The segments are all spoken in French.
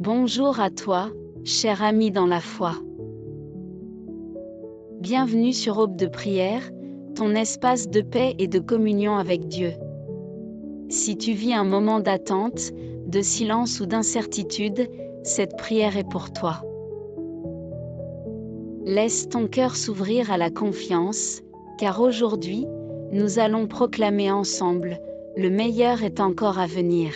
Bonjour à toi, cher ami dans la foi. Bienvenue sur Aube de prière, ton espace de paix et de communion avec Dieu. Si tu vis un moment d'attente, de silence ou d'incertitude, cette prière est pour toi. Laisse ton cœur s'ouvrir à la confiance, car aujourd'hui, nous allons proclamer ensemble, le meilleur est encore à venir.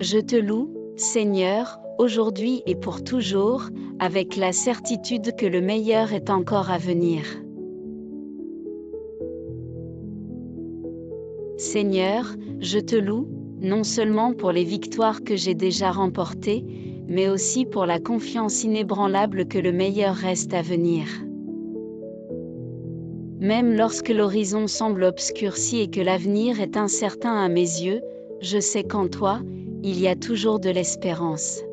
Je te loue, Seigneur, aujourd'hui et pour toujours, avec la certitude que le meilleur est encore à venir. Seigneur, je te loue, non seulement pour les victoires que j'ai déjà remportées, mais aussi pour la confiance inébranlable que le meilleur reste à venir. Même lorsque l'horizon semble obscurci et que l'avenir est incertain à mes yeux, je sais qu'en toi, il y a toujours de l'espérance.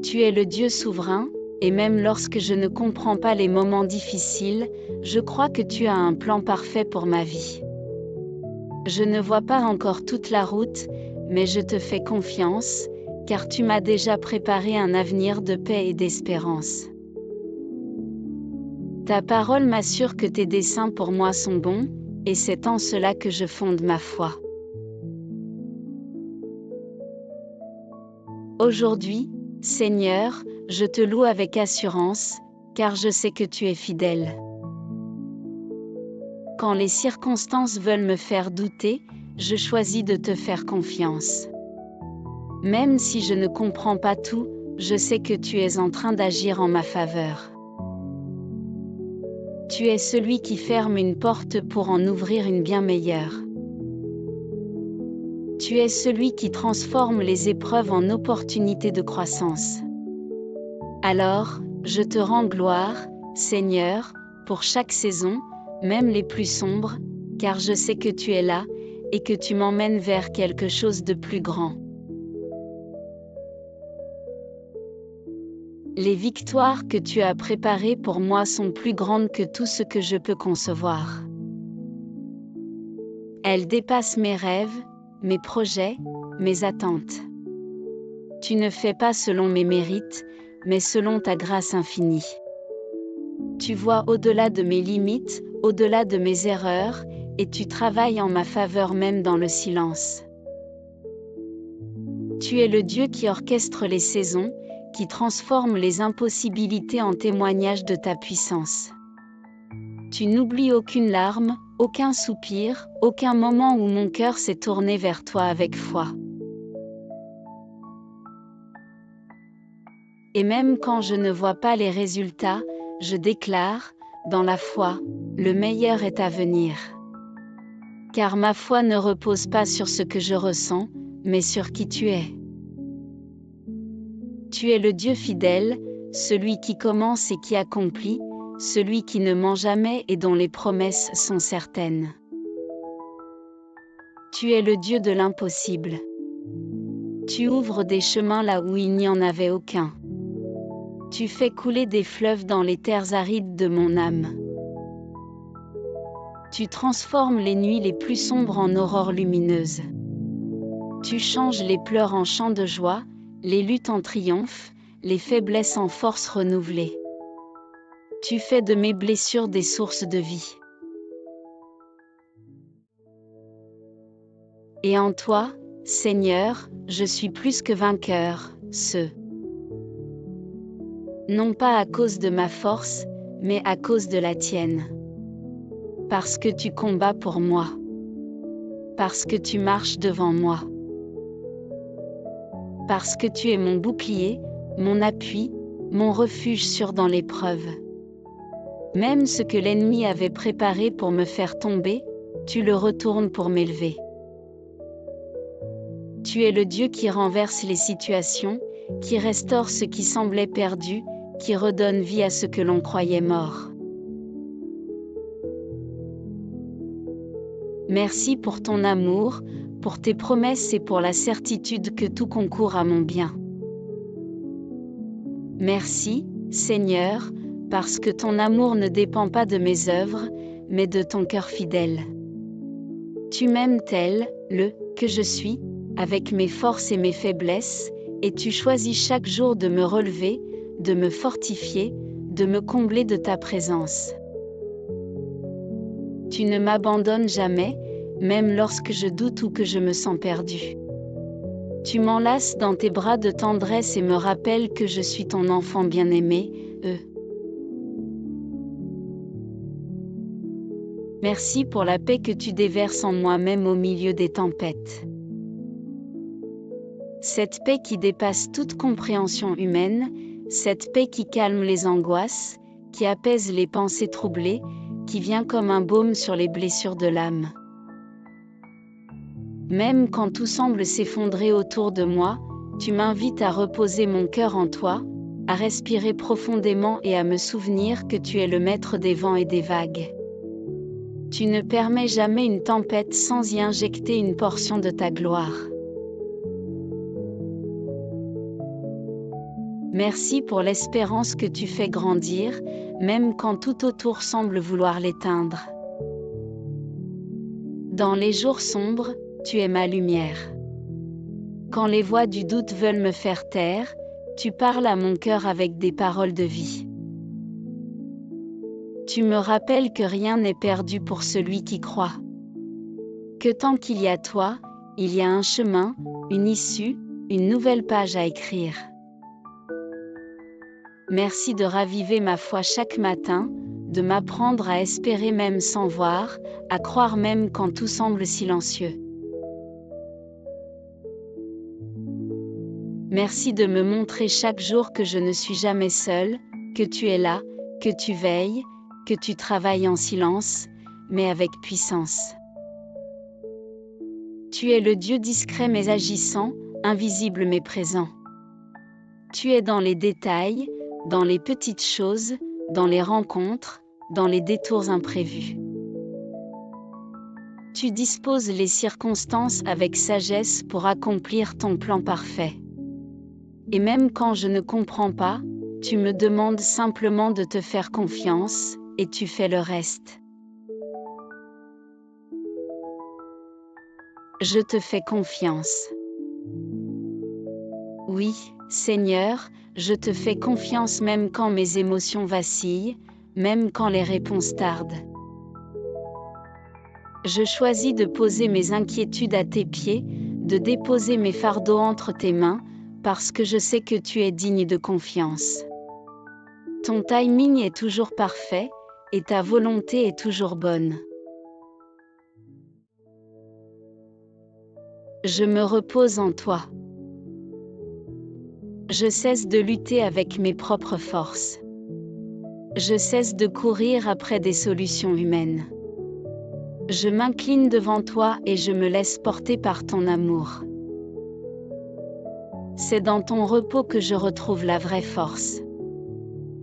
Tu es le Dieu souverain, et même lorsque je ne comprends pas les moments difficiles, je crois que tu as un plan parfait pour ma vie. Je ne vois pas encore toute la route, mais je te fais confiance, car tu m'as déjà préparé un avenir de paix et d'espérance. Ta parole m'assure que tes desseins pour moi sont bons, et c'est en cela que je fonde ma foi. Aujourd'hui, Seigneur, je te loue avec assurance, car je sais que tu es fidèle. Quand les circonstances veulent me faire douter, je choisis de te faire confiance. Même si je ne comprends pas tout, je sais que tu es en train d'agir en ma faveur. Tu es celui qui ferme une porte pour en ouvrir une bien meilleure. Tu es celui qui transforme les épreuves en opportunités de croissance. Alors, je te rends gloire, Seigneur, pour chaque saison, même les plus sombres, car je sais que tu es là, et que tu m'emmènes vers quelque chose de plus grand. Les victoires que tu as préparées pour moi sont plus grandes que tout ce que je peux concevoir. Elles dépassent mes rêves, mes projets, mes attentes. Tu ne fais pas selon mes mérites, mais selon ta grâce infinie. Tu vois au-delà de mes limites, au-delà de mes erreurs, et tu travailles en ma faveur même dans le silence. Tu es le Dieu qui orchestre les saisons, qui transforme les impossibilités en témoignages de ta puissance. Tu n'oublies aucune larme, aucun soupir, aucun moment où mon cœur s'est tourné vers toi avec foi. Et même quand je ne vois pas les résultats, je déclare, dans la foi, le meilleur est à venir. Car ma foi ne repose pas sur ce que je ressens, mais sur qui tu es. Tu es le Dieu fidèle, celui qui commence et qui accomplit, celui qui ne ment jamais et dont les promesses sont certaines. Tu es le Dieu de l'impossible. Tu ouvres des chemins là où il n'y en avait aucun. Tu fais couler des fleuves dans les terres arides de mon âme. Tu transformes les nuits les plus sombres en aurores lumineuses. Tu changes les pleurs en chants de joie, les luttes en triomphe, les faiblesses en force renouvelée. Tu fais de mes blessures des sources de vie. Et en toi, Seigneur, je suis plus que vainqueur, non pas à cause de ma force, mais à cause de la tienne. Parce que tu combats pour moi. Parce que tu marches devant moi. Parce que tu es mon bouclier, mon appui, mon refuge sûr dans l'épreuve. Même ce que l'ennemi avait préparé pour me faire tomber, tu le retournes pour m'élever. Tu es le Dieu qui renverse les situations, qui restaure ce qui semblait perdu, qui redonne vie à ce que l'on croyait mort. Merci pour ton amour, pour tes promesses et pour la certitude que tout concourt à mon bien. Merci, Seigneur, parce que ton amour ne dépend pas de mes œuvres, mais de ton cœur fidèle. Tu m'aimes tel, que je suis, avec mes forces et mes faiblesses, et tu choisis chaque jour de me relever, de me fortifier, de me combler de ta présence. Tu ne m'abandonnes jamais, même lorsque je doute ou que je me sens perdu. Tu m'enlaces dans tes bras de tendresse et me rappelles que je suis ton enfant bien-aimé. Merci pour la paix que tu déverses en moi même au milieu des tempêtes. Cette paix qui dépasse toute compréhension humaine, cette paix qui calme les angoisses, qui apaise les pensées troublées, qui vient comme un baume sur les blessures de l'âme. Même quand tout semble s'effondrer autour de moi, tu m'invites à reposer mon cœur en toi, à respirer profondément et à me souvenir que tu es le maître des vents et des vagues. Tu ne permets jamais une tempête sans y injecter une portion de ta gloire. Merci pour l'espérance que tu fais grandir, même quand tout autour semble vouloir l'éteindre. Dans les jours sombres, tu es ma lumière. Quand les voix du doute veulent me faire taire, tu parles à mon cœur avec des paroles de vie. Tu me rappelles que rien n'est perdu pour celui qui croit. Que tant qu'il y a toi, il y a un chemin, une issue, une nouvelle page à écrire. Merci de raviver ma foi chaque matin, de m'apprendre à espérer même sans voir, à croire même quand tout semble silencieux. Merci de me montrer chaque jour que je ne suis jamais seule, que tu es là, que tu veilles, que tu travailles en silence, mais avec puissance. Tu es le Dieu discret mais agissant, invisible mais présent. Tu es dans les détails, dans les petites choses, dans les rencontres, dans les détours imprévus. Tu disposes les circonstances avec sagesse pour accomplir ton plan parfait. Et même quand je ne comprends pas, tu me demandes simplement de te faire confiance, et tu fais le reste. Je te fais confiance. Oui, Seigneur, je te fais confiance même quand mes émotions vacillent, même quand les réponses tardent. Je choisis de poser mes inquiétudes à tes pieds, de déposer mes fardeaux entre tes mains, parce que je sais que tu es digne de confiance. Ton timing est toujours parfait, et ta volonté est toujours bonne. Je me repose en toi. Je cesse de lutter avec mes propres forces. Je cesse de courir après des solutions humaines. Je m'incline devant toi et je me laisse porter par ton amour. C'est dans ton repos que je retrouve la vraie force.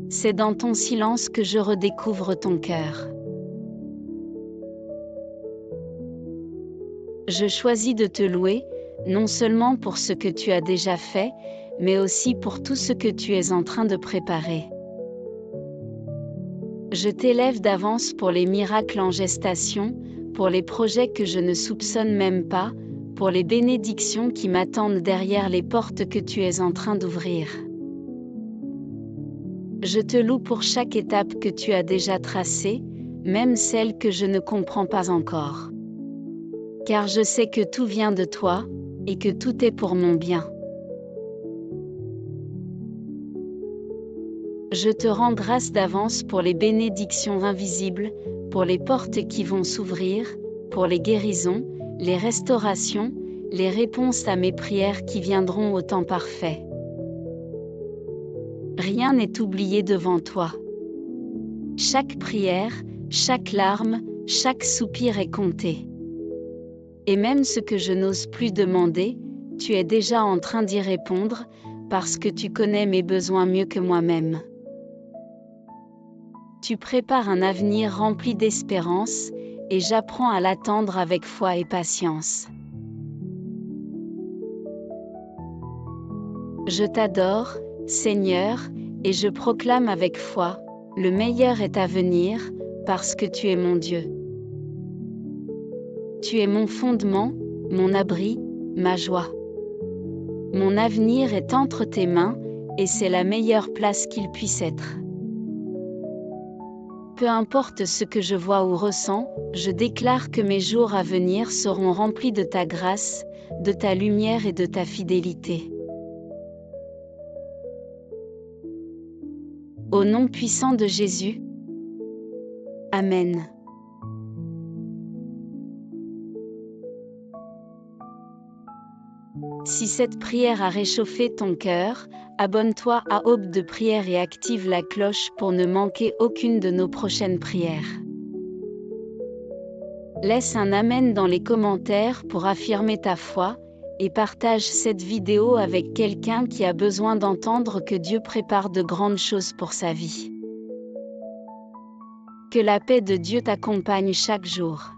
C'est dans ton silence que je redécouvre ton cœur. Je choisis de te louer, non seulement pour ce que tu as déjà fait, mais aussi pour tout ce que tu es en train de préparer. Je t'élève d'avance pour les miracles en gestation, pour les projets que je ne soupçonne même pas, pour les bénédictions qui m'attendent derrière les portes que tu es en train d'ouvrir. Je te loue pour chaque étape que tu as déjà tracée, même celle que je ne comprends pas encore. Car je sais que tout vient de toi, et que tout est pour mon bien. Je te rends grâce d'avance pour les bénédictions invisibles, pour les portes qui vont s'ouvrir, pour les guérisons, les restaurations, les réponses à mes prières qui viendront au temps parfait. Rien n'est oublié devant toi. Chaque prière, chaque larme, chaque soupir est compté. Et même ce que je n'ose plus demander, tu es déjà en train d'y répondre, parce que tu connais mes besoins mieux que moi-même. Tu prépares un avenir rempli d'espérance, et j'apprends à l'attendre avec foi et patience. Je t'adore, Seigneur, et je proclame avec foi, le meilleur est à venir, parce que tu es mon Dieu. Tu es mon fondement, mon abri, ma joie. Mon avenir est entre tes mains, et c'est la meilleure place qu'il puisse être. Peu importe ce que je vois ou ressens, je déclare que mes jours à venir seront remplis de ta grâce, de ta lumière et de ta fidélité. Au nom puissant de Jésus. Amen. Si cette prière a réchauffé ton cœur, abonne-toi à Aube de prière et active la cloche pour ne manquer aucune de nos prochaines prières. Laisse un Amen dans les commentaires pour affirmer ta foi, et partage cette vidéo avec quelqu'un qui a besoin d'entendre que Dieu prépare de grandes choses pour sa vie. Que la paix de Dieu t'accompagne chaque jour.